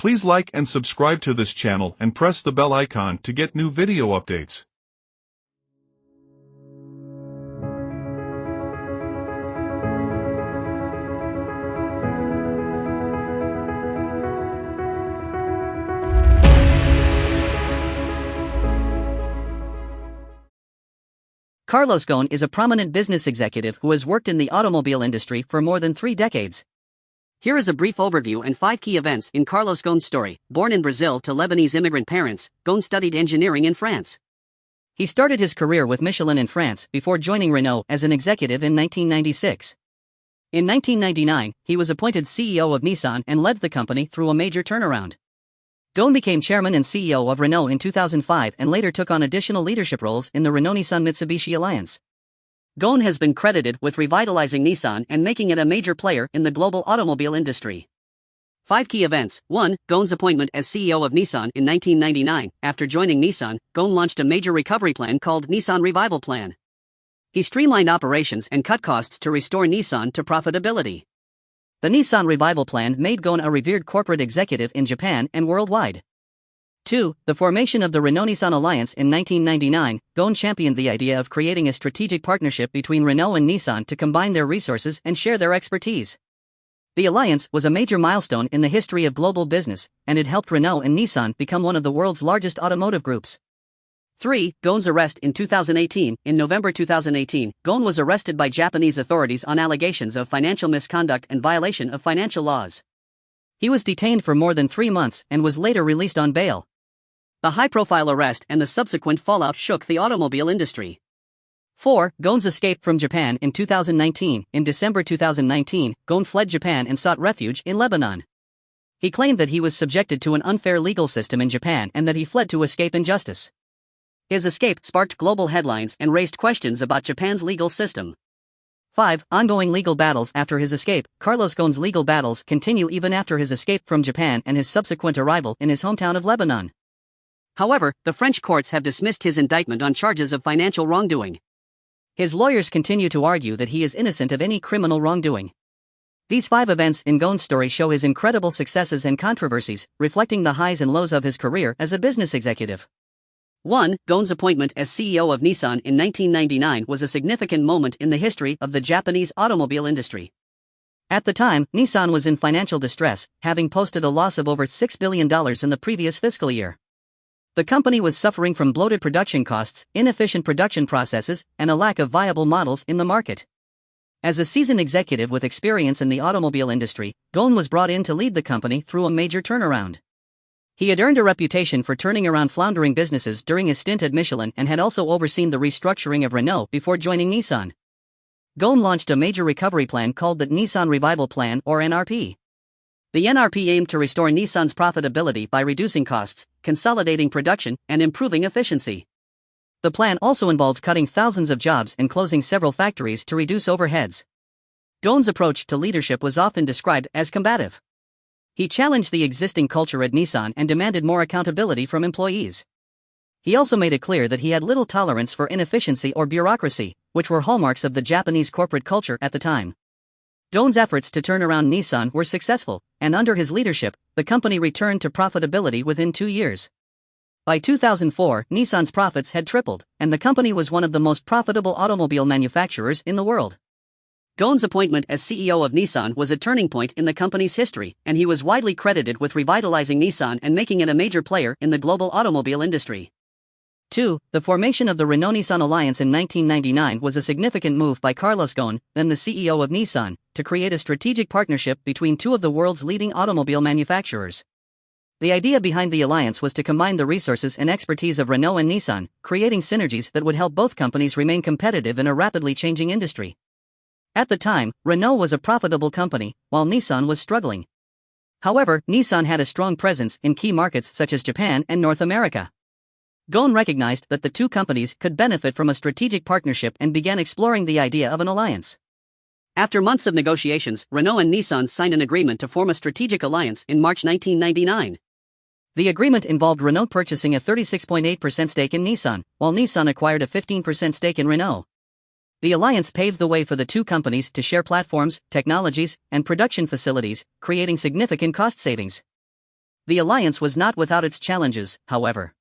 Please like and subscribe to this channel and press the bell icon to get new video updates. Carlos Ghosn is a prominent business executive who has worked in the automobile industry for more than 3 decades. Here is a brief overview and 5 key events in Carlos Ghosn's story. Born in Brazil to Lebanese immigrant parents, Ghosn studied engineering in France. He started his career with Michelin in France before joining Renault as an executive in 1996. In 1999, he was appointed CEO of Nissan and led the company through a major turnaround. Ghosn became chairman and CEO of Renault in 2005 and later took on additional leadership roles in the Renault-Nissan-Mitsubishi Alliance. Ghosn has been credited with revitalizing Nissan and making it a major player in the global automobile industry. 5 key events. 1. Ghosn's appointment as CEO of Nissan in 1999. After joining Nissan, Ghosn launched a major recovery plan called Nissan Revival Plan. He streamlined operations and cut costs to restore Nissan to profitability. The Nissan Revival Plan made Ghosn a revered corporate executive in Japan and worldwide. 2. The formation of the Renault-Nissan Alliance in 1999, Ghosn championed the idea of creating a strategic partnership between Renault and Nissan to combine their resources and share their expertise. The alliance was a major milestone in the history of global business, and it helped Renault and Nissan become one of the world's largest automotive groups. 3. Ghosn's arrest in 2018. In November 2018, Ghosn was arrested by Japanese authorities on allegations of financial misconduct and violation of financial laws. He was detained for more than 3 months and was later released on bail. The high-profile arrest and the subsequent fallout shook the automobile industry. 4. Ghosn's escape from Japan in 2019. In December 2019, Ghosn fled Japan and sought refuge in Lebanon. He claimed that he was subjected to an unfair legal system in Japan and that he fled to escape injustice. His escape sparked global headlines and raised questions about Japan's legal system. 5. Ongoing legal battles after his escape. Carlos Ghosn's legal battles continue even after his escape from Japan and his subsequent arrival in his hometown of Lebanon. However, the French courts have dismissed his indictment on charges of financial wrongdoing. His lawyers continue to argue that he is innocent of any criminal wrongdoing. These 5 events in Ghosn's story show his incredible successes and controversies, reflecting the highs and lows of his career as a business executive. 1. Ghosn's appointment as CEO of Nissan in 1999 was a significant moment in the history of the Japanese automobile industry. At the time, Nissan was in financial distress, having posted a loss of over $6 billion in the previous fiscal year. The company was suffering from bloated production costs, inefficient production processes, and a lack of viable models in the market. As a seasoned executive with experience in the automobile industry, Ghosn was brought in to lead the company through a major turnaround. He had earned a reputation for turning around floundering businesses during his stint at Michelin and had also overseen the restructuring of Renault before joining Nissan. Ghosn launched a major recovery plan called the Nissan Revival Plan or NRP. The NRP aimed to restore Nissan's profitability by reducing costs, consolidating production, and improving efficiency. The plan also involved cutting thousands of jobs and closing several factories to reduce overheads. Ghosn's approach to leadership was often described as combative. He challenged the existing culture at Nissan and demanded more accountability from employees. He also made it clear that he had little tolerance for inefficiency or bureaucracy, which were hallmarks of the Japanese corporate culture at the time. Ghosn's efforts to turn around Nissan were successful, and under his leadership, the company returned to profitability within 2 years. By 2004, Nissan's profits had tripled, and the company was one of the most profitable automobile manufacturers in the world. Ghosn's appointment as CEO of Nissan was a turning point in the company's history, and he was widely credited with revitalizing Nissan and making it a major player in the global automobile industry. 2. The formation of the Renault-Nissan Alliance in 1999 was a significant move by Carlos Ghosn, then the CEO of Nissan, to create a strategic partnership between 2 of the world's leading automobile manufacturers. The idea behind the alliance was to combine the resources and expertise of Renault and Nissan, creating synergies that would help both companies remain competitive in a rapidly changing industry. At the time, Renault was a profitable company, while Nissan was struggling. However, Nissan had a strong presence in key markets such as Japan and North America. Ghosn recognized that the 2 companies could benefit from a strategic partnership and began exploring the idea of an alliance. After months of negotiations, Renault and Nissan signed an agreement to form a strategic alliance in March 1999. The agreement involved Renault purchasing a 36.8% stake in Nissan, while Nissan acquired a 15% stake in Renault. The alliance paved the way for the 2 companies to share platforms, technologies, and production facilities, creating significant cost savings. The alliance was not without its challenges, however.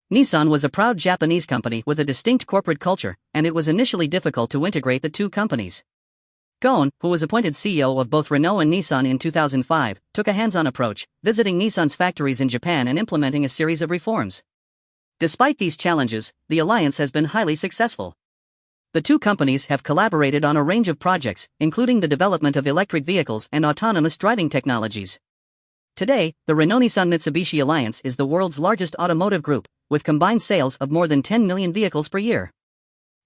Nissan was a proud Japanese company with a distinct corporate culture, and it was initially difficult to integrate the two companies. Ghosn, who was appointed CEO of both Renault and Nissan in 2005, took a hands-on approach, visiting Nissan's factories in Japan and implementing a series of reforms. Despite these challenges, the alliance has been highly successful. The two companies have collaborated on a range of projects, including the development of electric vehicles and autonomous driving technologies. Today, the Renault-Nissan-Mitsubishi Alliance is the world's largest automotive group, with combined sales of more than 10 million vehicles per year.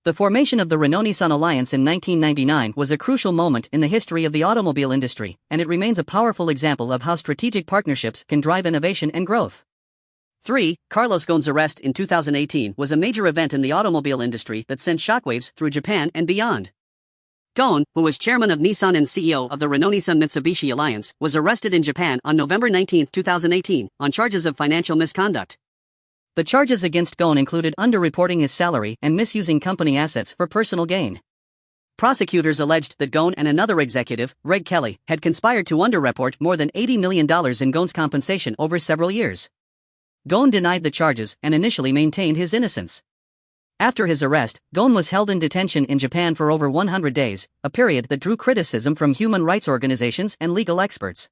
The formation of the Renault-Nissan Alliance in 1999 was a crucial moment in the history of the automobile industry, and it remains a powerful example of how strategic partnerships can drive innovation and growth. 3. Carlos Ghosn's arrest in 2018 was a major event in the automobile industry that sent shockwaves through Japan and beyond. Ghosn, who was chairman of Nissan and CEO of the Renault-Nissan-Mitsubishi Alliance, was arrested in Japan on November 19, 2018, on charges of financial misconduct. The charges against Ghosn included underreporting his salary and misusing company assets for personal gain. Prosecutors alleged that Ghosn and another executive, Greg Kelly, had conspired to underreport more than $80 million in Ghosn's compensation over several years. Ghosn denied the charges and initially maintained his innocence. After his arrest, Ghosn was held in detention in Japan for over 100 days, a period that drew criticism from human rights organizations and legal experts.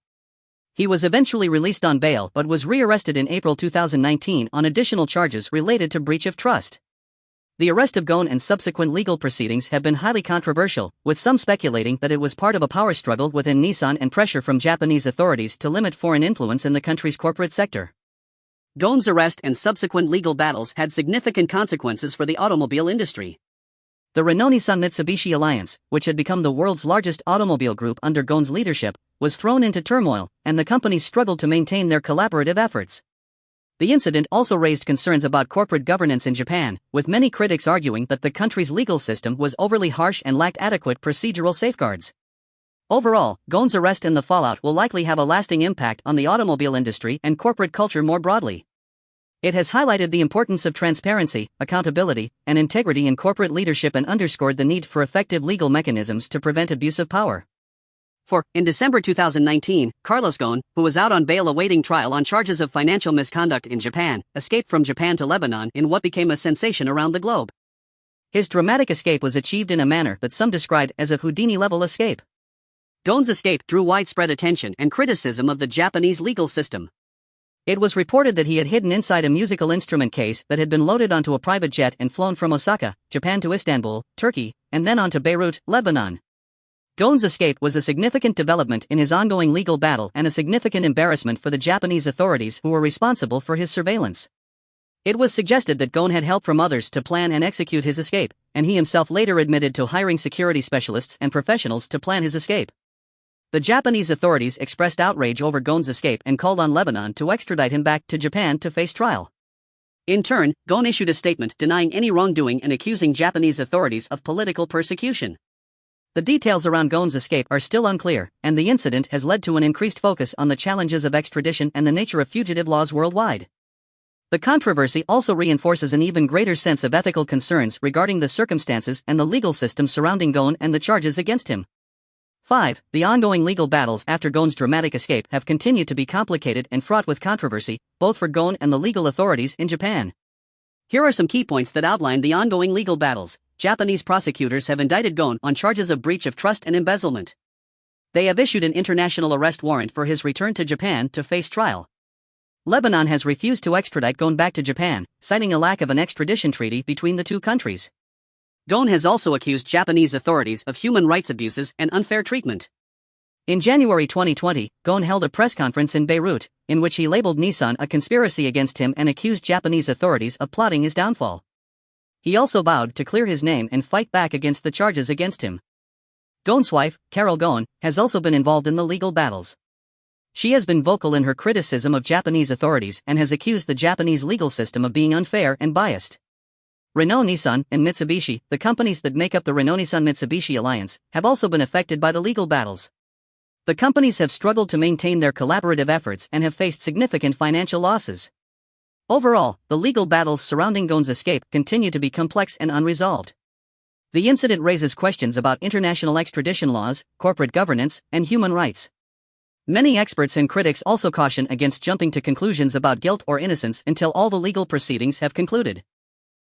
He was eventually released on bail but was rearrested in April 2019 on additional charges related to breach of trust. The arrest of Ghosn and subsequent legal proceedings have been highly controversial, with some speculating that it was part of a power struggle within Nissan and pressure from Japanese authorities to limit foreign influence in the country's corporate sector. Ghosn's arrest and subsequent legal battles had significant consequences for the automobile industry. The Renault-Nissan-Mitsubishi Alliance, which had become the world's largest automobile group under Ghosn's leadership, was thrown into turmoil, and the companies struggled to maintain their collaborative efforts. The incident also raised concerns about corporate governance in Japan, with many critics arguing that the country's legal system was overly harsh and lacked adequate procedural safeguards. Overall, Ghosn's arrest and the fallout will likely have a lasting impact on the automobile industry and corporate culture more broadly. It has highlighted the importance of transparency, accountability, and integrity in corporate leadership and underscored the need for effective legal mechanisms to prevent abuse of power. 4. In December 2019, Carlos Ghosn, who was out on bail awaiting trial on charges of financial misconduct in Japan, escaped from Japan to Lebanon in what became a sensation around the globe. His dramatic escape was achieved in a manner that some described as a Houdini-level escape. Ghosn's escape drew widespread attention and criticism of the Japanese legal system. It was reported that he had hidden inside a musical instrument case that had been loaded onto a private jet and flown from Osaka, Japan to Istanbul, Turkey, and then on to Beirut, Lebanon. Ghosn's escape was a significant development in his ongoing legal battle and a significant embarrassment for the Japanese authorities who were responsible for his surveillance. It was suggested that Ghosn had help from others to plan and execute his escape, and he himself later admitted to hiring security specialists and professionals to plan his escape. The Japanese authorities expressed outrage over Ghosn's escape and called on Lebanon to extradite him back to Japan to face trial. In turn, Ghosn issued a statement denying any wrongdoing and accusing Japanese authorities of political persecution. The details around Ghosn's escape are still unclear, and the incident has led to an increased focus on the challenges of extradition and the nature of fugitive laws worldwide. The controversy also reinforces an even greater sense of ethical concerns regarding the circumstances and the legal system surrounding Ghosn and the charges against him. 5. The ongoing legal battles after Ghosn's dramatic escape have continued to be complicated and fraught with controversy, both for Ghosn and the legal authorities in Japan. Here are some key points that outline the ongoing legal battles. Japanese prosecutors have indicted Ghosn on charges of breach of trust and embezzlement. They have issued an international arrest warrant for his return to Japan to face trial. Lebanon has refused to extradite Ghosn back to Japan, citing a lack of an extradition treaty between the two countries. Ghosn has also accused Japanese authorities of human rights abuses and unfair treatment. In January 2020, Ghosn held a press conference in Beirut, in which he labeled Nissan a conspiracy against him and accused Japanese authorities of plotting his downfall. He also vowed to clear his name and fight back against the charges against him. Ghosn's wife, Carol Ghosn, has also been involved in the legal battles. She has been vocal in her criticism of Japanese authorities and has accused the Japanese legal system of being unfair and biased. Renault-Nissan and Mitsubishi, the companies that make up the Renault-Nissan-Mitsubishi Alliance, have also been affected by the legal battles. The companies have struggled to maintain their collaborative efforts and have faced significant financial losses. Overall, the legal battles surrounding Ghosn's escape continue to be complex and unresolved. The incident raises questions about international extradition laws, corporate governance, and human rights. Many experts and critics also caution against jumping to conclusions about guilt or innocence until all the legal proceedings have concluded.